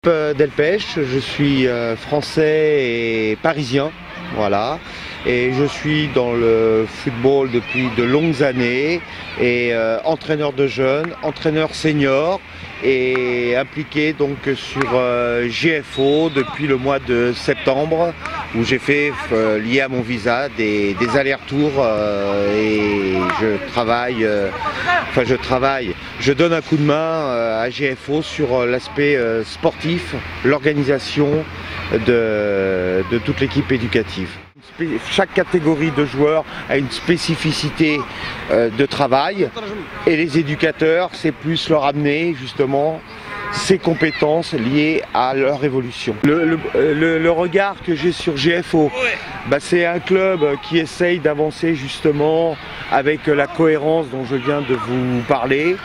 Delpech, je suis français et parisien, voilà, et je suis dans le football depuis de longues années et entraîneur de jeunes, entraîneur senior et impliqué donc sur GFO depuis le mois de septembre où j'ai fait, lié à mon visa, des allers-retours et je donne un coup de main à GFO sur l'aspect sportif, l'organisation de toute l'équipe éducative. Chaque catégorie de joueurs a une spécificité de travail et les éducateurs, c'est plus leur amener justement ces compétences liées à leur évolution. Le regard que j'ai sur GFO, c'est un club qui essaye d'avancer justement avec la cohérence dont je viens de vous parler.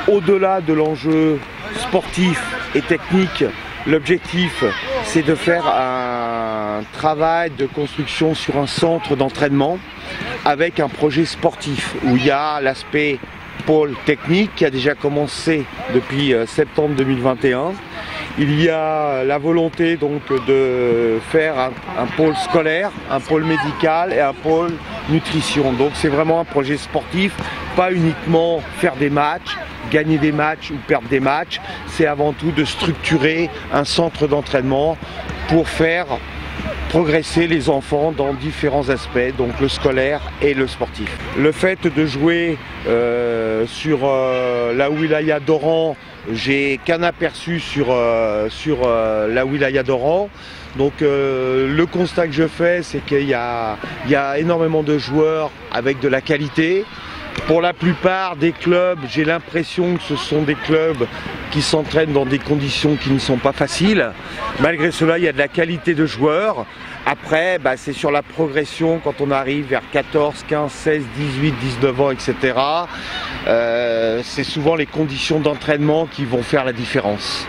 Au-delà de l'enjeu sportif et technique, l'objectif c'est de faire un travail de construction sur un centre d'entraînement avec un projet sportif où il y a l'aspect pôle technique qui a déjà commencé depuis septembre 2021. Il y a la volonté donc de faire un pôle scolaire, un pôle médical et un pôle nutrition. Donc c'est vraiment un projet sportif, pas uniquement faire des matchs, gagner des matchs ou perdre des matchs, c'est avant tout de structurer un centre d'entraînement pour faire progresser les enfants dans différents aspects, donc le scolaire et le sportif. Le fait de jouer sur la wilaya d'Oran, j'ai qu'un aperçu sur la wilaya d'Oran. Donc le constat que je fais, c'est qu'il y a énormément de joueurs avec de la qualité. Pour la plupart des clubs, j'ai l'impression que ce sont des clubs qui s'entraînent dans des conditions qui ne sont pas faciles. Malgré cela, il y a de la qualité de joueurs. Après, c'est sur la progression quand on arrive vers 14, 15, 16, 18, 19 ans, etc. C'est souvent les conditions d'entraînement qui vont faire la différence.